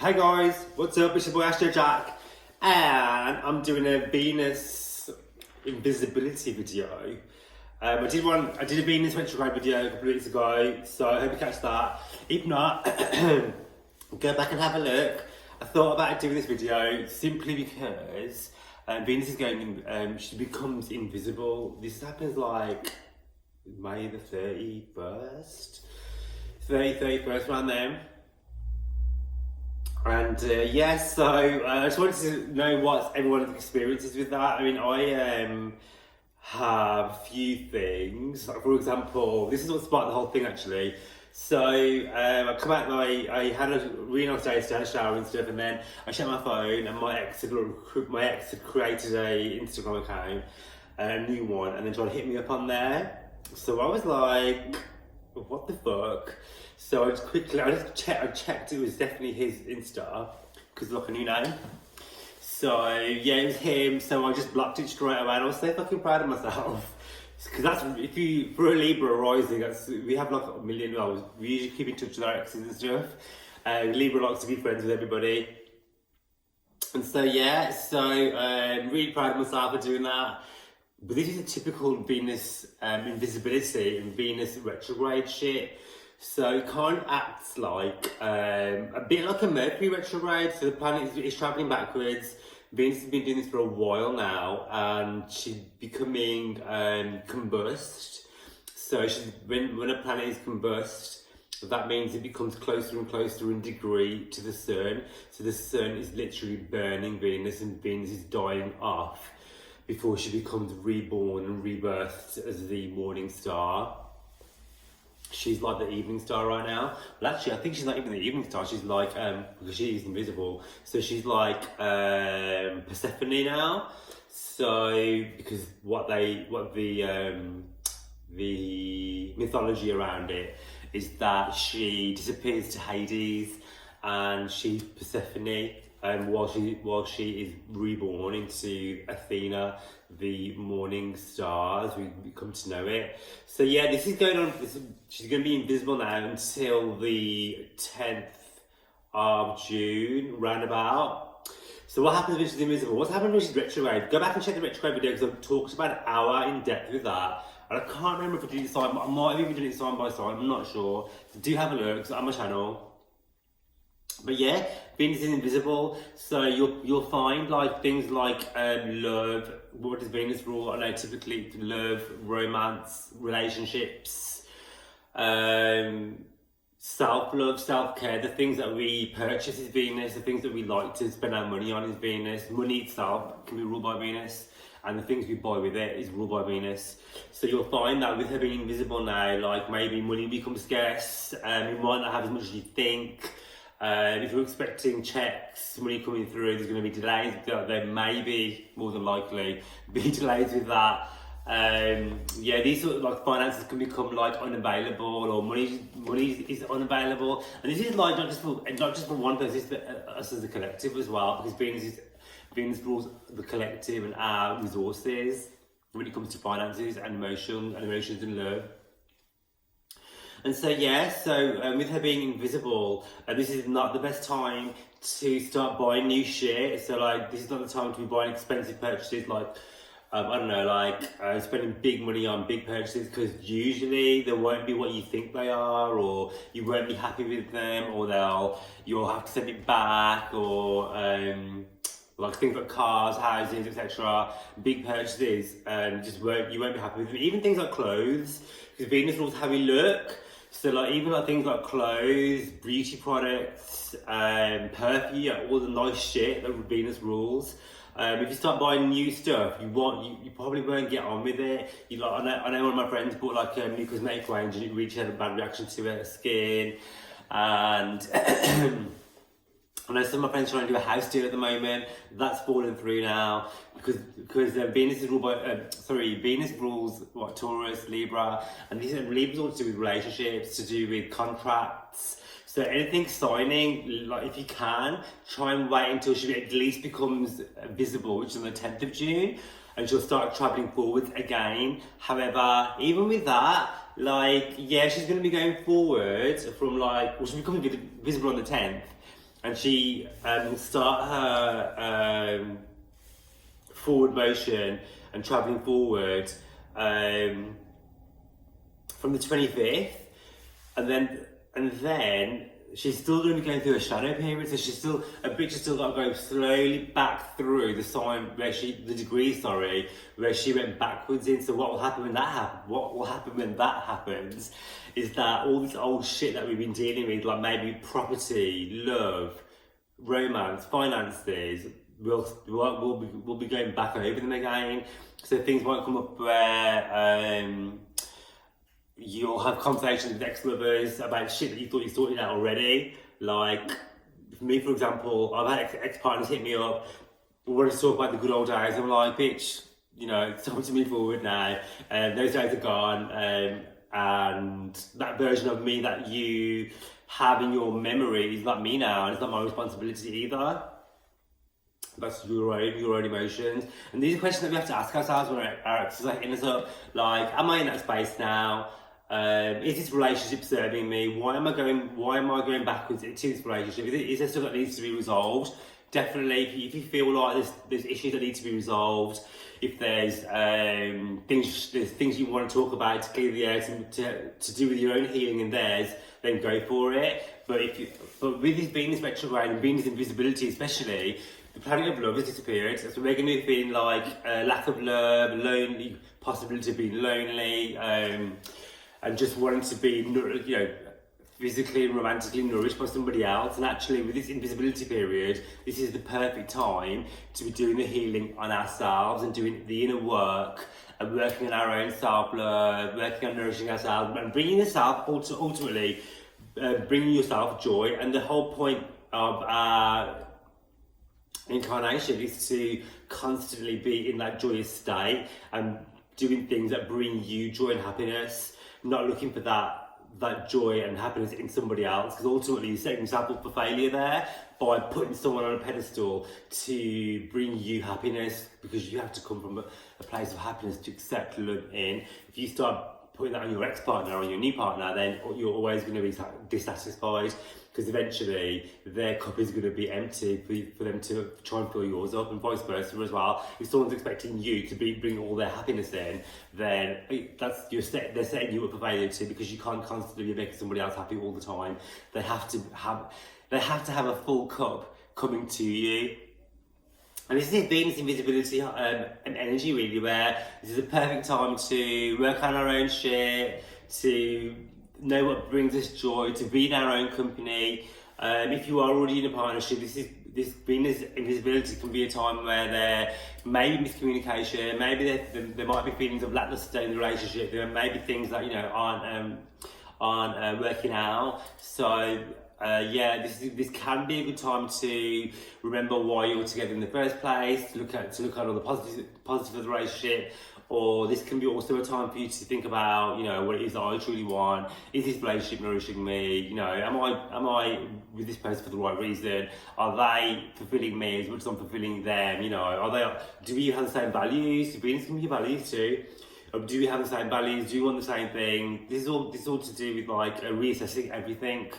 Hey guys, what's up? It's your boy Astro Jack, and I'm doing a Venus invisibility video. I did a Venus retrograde video a couple of weeks ago, so I hope you catch that. If not, go back and have a look. I thought about doing this video simply because Venus is going in, she becomes invisible. This happens like May the 31st, 31st around then. And yes, so I just wanted to know what everyone's experiences with that. I mean, I have a few things. Like, for example, this is what sparked the whole thing actually. So I come out, I had a really nice day, stayed in the shower and stuff, and then I checked my phone, and my ex had created a Instagram account, a new one, and then tried to hit me up on there. So I was like, what the fuck? So I checked it was definitely his Insta, because look, a new name. So yeah, it was him, so I just blocked it straight away, and I was so fucking proud of myself. Because that's, if you, for a Libra rising, we have like a million, we usually keep in touch with our exes and stuff. Libra likes to be friends with everybody. And so yeah, really proud of myself for doing that. But this is a typical Venus invisibility and Venus retrograde shit. So it kind of acts like a bit like a Mercury retrograde. So the planet is travelling backwards. Venus has been doing this for a while now, and she's becoming combust. So when a planet is combust, that means it becomes closer and closer in degree to the sun. So the sun is literally burning Venus, and Venus is dying off before she becomes reborn and rebirthed as the morning star. She's like the evening star right now. Well, actually, I think she's not even the evening star. She's like, because she is invisible, so she's like Persephone now. So because the mythology around it is that she disappears to Hades, and she's Persephone, while she is reborn into Athena, the morning star, as we come to know it. So yeah, this is going on. She's going to be invisible now until the 10th of June, roundabout. So what happens when she's invisible? What's happened when she's retrograde? Go back and check the retrograde video, because I've talked about an hour in depth with that. And I can't remember if I did it side, I might have even done it side by side, I'm not sure. So do have a look, it's on my channel. But yeah, Venus is invisible, so you'll find like things like love. What does Venus rule? I know typically love, romance, relationships, self-love, self-care. The things that we purchase is Venus. The things that we like to spend our money on is Venus. Money itself can be ruled by Venus, and the things we buy with it is ruled by Venus. So you'll find that with her being invisible now, like maybe money becomes scarce, you might not have as much as you think. If you're expecting checks, money coming through, there's going to be delays. There may be, more than likely, be delays with that. Yeah, these sort of like finances can become like unavailable, or money is unavailable. And this is like not just for one person, it's for us as a collective as well, because Venus rules the collective and our resources when it comes to finances and emotions and love. And so yeah, with her being invisible, this is not the best time to start buying new shit. So like, this is not the time to be buying expensive purchases, like, I don't know, like spending big money on big purchases, because usually they won't be what you think they are, or you won't be happy with them, or you'll have to send it back, or like things like cars, houses, etc. Big purchases, you won't be happy with them. Even things like clothes, because Venus rules how we look. So like even like things like clothes, beauty products, perfume, all the nice shit that Venus rules. If you start buying new stuff, you probably won't get on with it. I know one of my friends bought like a new cosmetic range, and it really had a bad reaction to her skin. And I know some of my friends are trying to do a house deal at the moment. That's fallen through now, because Venus is ruled by Venus rules what, Taurus, Libra, and these Libras all to do with relationships, to do with contracts. So anything signing, like if you can, try and wait until she at least becomes visible, which is on the 10th of June, and she'll start travelling forwards again. However, even with that, like, yeah, she's going to be going forward from like, well, she'll become visible on the 10th. and she will start her forward motion and travelling forward from the 25th, and then she's still going to be going through a shadow period, so she's still got to go slowly back through the sign where where she went backwards in. So what will happen when that happens is that all this old shit that we've been dealing with, like maybe property, love, romance, finances, we'll be going back over them again. So things might come up where you'll have conversations with ex-lovers about shit that you thought you sorted out already. Like, for me, for example, I've had ex-partners hit me up, wanting to talk about the good old days. I'm like, bitch, you know, it's time to move forward now. Those days are gone, and that version of me that you have in your memory is not me now, and it's not my responsibility either. That's your own emotions. And these are questions that we have to ask ourselves when our exes are hitting us up. Like, am I in that space now? Is this relationship serving me? Why am I going backwards into this relationship? Is there stuff that needs to be resolved? Definitely, if you feel like there's issues that need to be resolved, if there's things you want to talk about to clear the air to do with your own healing and theirs, then go for it. But with this Venus retrograde and Venus invisibility especially, the planet of love has disappeared. So we're going to be feeling like lack of love, lonely, possibility of being lonely, and just wanting to be, you know, physically and romantically nourished by somebody else. And actually, with this invisibility period, this is the perfect time to be doing the healing on ourselves and doing the inner work and working on our own self-love, working on nourishing ourselves and bringing yourself, ultimately, bringing yourself joy. And the whole point of our incarnation is to constantly be in that joyous state and doing things that bring you joy and happiness, not looking for that joy and happiness in somebody else, because ultimately you're setting yourself up for failure there by putting someone on a pedestal to bring you happiness, because you have to come from a place of happiness to accept love in. If you start putting that on your ex-partner or your new partner, then you're always going to be dissatisfied, because eventually their cup is going to be empty for them to try and fill yours up, and vice versa as well. If someone's expecting you to bring all their happiness in, then they're setting you up for failure too, because you can't constantly be making somebody else happy all the time. They have to have a full cup coming to you. And this is Venus invisibility and energy, really, where this is a perfect time to work on our own shit, to know what brings us joy, to be in our own company. If you are already in a partnership, this Venus invisibility can be a time where there may be miscommunication, maybe there might be feelings of lackluster in the relationship, there may be things that, you know, aren't working out. So this can be a good time to remember why you were together in the first place, to look at all the positive of the relationship. Or this can be also a time for you to think about, you know, what it is that I truly want. Is this relationship nourishing me? You know, am I with this person for the right reason? Are they fulfilling me as much as I'm fulfilling them? You know, do we have the same values? Do Venus give you values too? Do we have the same values? Do you want the same thing? This is all to do with like reassessing everything.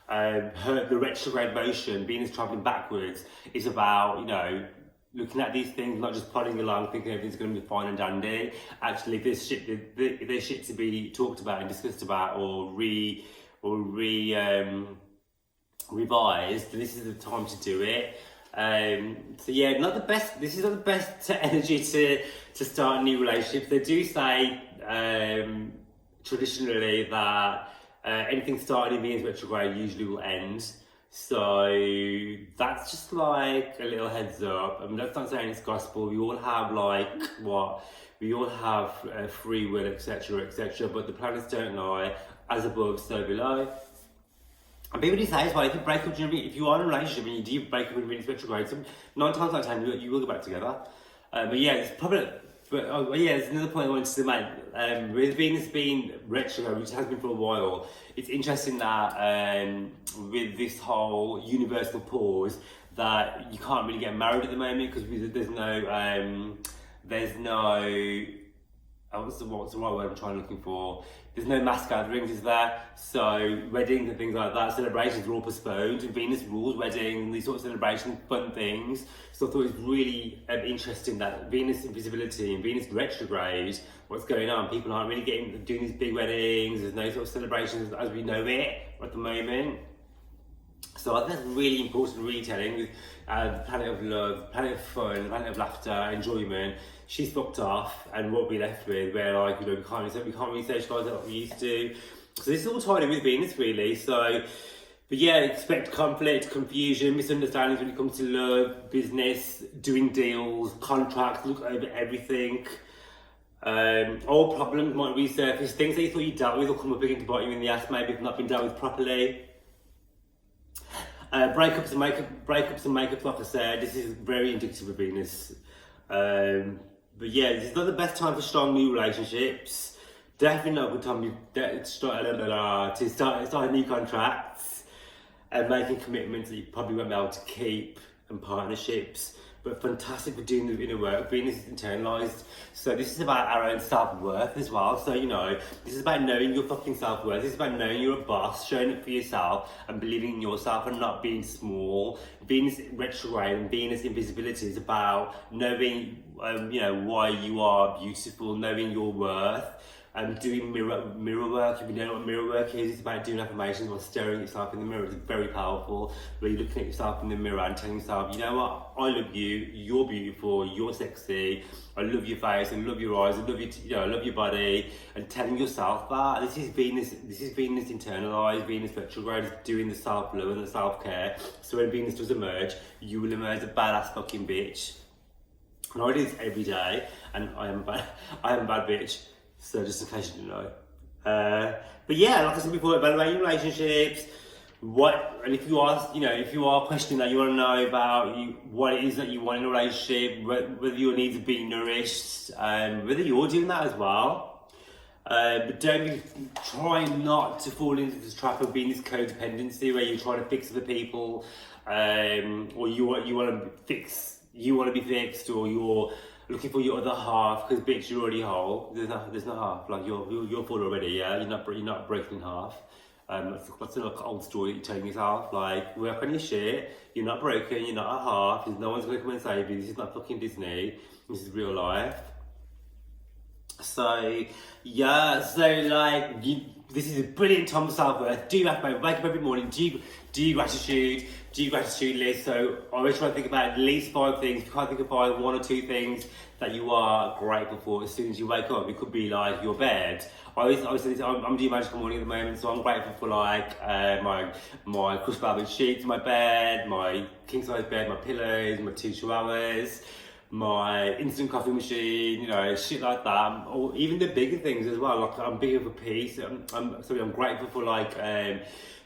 The retrograde motion, Venus traveling backwards, is about, you know, looking at these things, not just plodding along thinking everything's going to be fine and dandy. Actually, there's shit to be talked about and discussed about, or revised. This is the time to do it. So yeah, this is not the best energy to start new relationships. They do say traditionally that anything started in Venus retrograde usually will end. So that's just like a little heads up. I mean, that's not saying it's gospel. We all have free will, etc., etc. But the planets don't lie. As above, so below. And people do say as well, if you break up, if you are in a relationship and you do break up in Venus retrograde, 9 times out of 10 you will get back together. But yeah, it's probably. But yeah, there's another point I wanted to make. With Venus being retrograde, which has been for a while, it's interesting that with this whole universal pause, that you can't really get married at the moment because there's no what's the right word I'm trying looking for? There's no mass gatherings, is there? So weddings and things like that, celebrations are all postponed, and Venus rules weddings, these sort of celebrations, fun things. So I thought it was really interesting that Venus invisibility and Venus retrograde, what's going on? People aren't really doing these big weddings, there's no sort of celebrations as we know it at the moment. So I think that's really important retelling with the planet of love, planet of fun, planet of laughter, enjoyment. She's fucked off, and what we're left with, where like, you know, we can't really socialise like we used to. So this is all tied in with Venus, really. So, but yeah, expect conflict, confusion, misunderstandings when it comes to love, business, doing deals, contracts. Look over everything. Old problems might resurface. Things that you thought you dealt with will come up again to bite you in the ass. Maybe if not been dealt with properly. Breakups and makeups, like I said, this is very indicative of Venus. But yeah, this is not the best time for strong new relationships. Definitely not a good time to start new contracts and making commitments that you probably won't be able to keep, and partnerships. But fantastic for doing the inner work. Venus is internalised. So this is about our own self-worth as well. So, you know, this is about knowing your fucking self-worth. This is about knowing you're a boss, showing up for yourself and believing in yourself and not being small. Venus retrograde and Venus invisibility is about knowing, you know, why you are beautiful, knowing your worth. Doing mirror work. If you don't know what mirror work is, it's about doing affirmations or staring at yourself in the mirror. It's very powerful, where you're looking at yourself in the mirror and telling yourself, you know what, I love you, you're beautiful, you're sexy, I love your face, I love your eyes, I love I love your body, and telling yourself that. This is Venus internalized. Venus retrograde is doing the self-love and the self-care. So when Venus does emerge, you will emerge a badass fucking bitch. And I do this every day, and I am a bad bitch. So just in case you didn't know. But yeah, like I said before, evaluating relationships. And if you are questioning that, you want to know about what it is that you want in a relationship, whether your needs are being nourished, whether you're doing that as well. But try not to fall into this trap of being this codependency where you're trying to fix other people, or you want to be fixed, or you're looking for your other half, because bitch, you're already whole. There's no half. Like you're full already. Yeah, you're not broken in half. That's an old story that you're telling yourself. Like, work on your shit. You're not broken. You're not a half. There's no one's gonna come and save you. This is not fucking Disney. This is real life. So yeah. So like, this is a brilliant time for self-worth. Do wake up every morning. Do gratitude. Do your gratitude list. So I always try to think about at least 5 things. If you can't think of 5, 1 or 2 things that you are grateful for as soon as you wake up. It could be like your bed. I'm doing magical morning at the moment, so I'm grateful for like my crushed velvet sheets, my bed, my king size bed, my pillows, my 2 showers, my instant coffee machine, you know, shit like that. Or even the bigger things as well. Like I'm big for peace. I'm grateful for like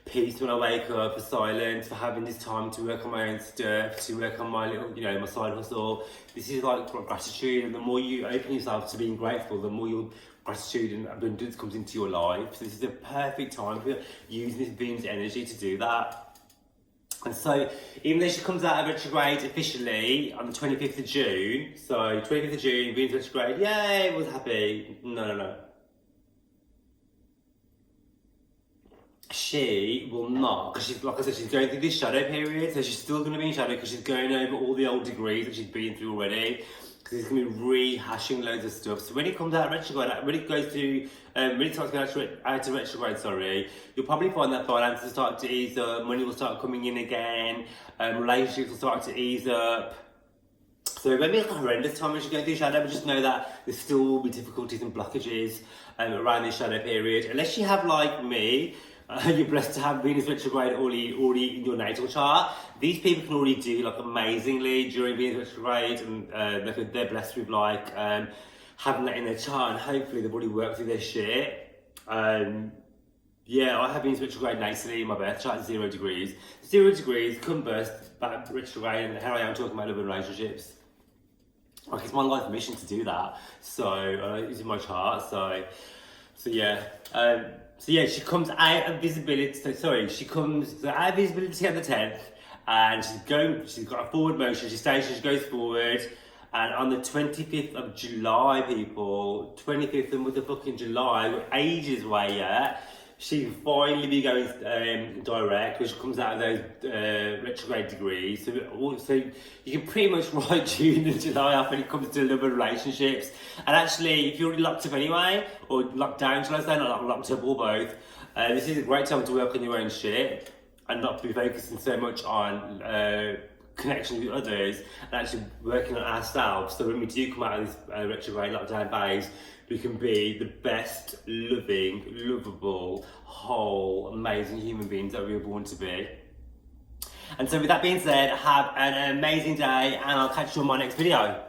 peace when I wake up, for silence, for having this time to work on my own stuff, to work on my little, my side hustle. This is like gratitude, and the more you open yourself to being grateful, the more your gratitude and abundance comes into your life. So this is the perfect time for using this Venus energy to do that. And so, even though she comes out of retrograde officially on the 25th of June, so 25th of June, Venus retrograde, yay, was happy. No. She will not, because she's, like I said, she's going through this shadow period, so she's still going to be in shadow because she's going over all the old degrees that she's been through already, because it's going to be rehashing loads of stuff. So when it comes out of retrograde, when it starts going out of retrograde, you'll probably find that finances start to ease up, money will start coming in again, relationships will start to ease up. So it won't be like a horrendous time when she's going through shadow, but just know that there still will be difficulties and blockages around this shadow period, unless you have, like me, you're blessed to have Venus retrograde already in your natal chart. These people can already do like amazingly during Venus retrograde, and they're blessed with like having that in their chart, and hopefully they've already worked through their shit. Yeah, I have Venus retrograde natally in my birth chart, 0 degrees. 0 degrees, come burst back retrograde, and here I am talking about love and relationships. Like, it's my life mission to do that. So it's in my chart. So yeah. So yeah, she comes out of visibility. She comes out of visibility on the 10th, and she's got a forward motion. She stays, she goes forward, And on the 25th of July, people, 25th of motherfucking July, we're ages away yet. She can finally be going direct, which comes out of those retrograde degrees. So you can pretty much write June and July off when it comes to love and relationships. And actually, if you're already locked up anyway, or locked down, shall I say, not locked up, or both, this is a great time to work on your own shit and not be focusing so much on connection with others and actually working on ourselves. So when we do come out of this retrograde lockdown phase, we can be the best, loving, lovable, whole, amazing human beings that we were born to be. And so with that being said, have an amazing day and I'll catch you on my next video.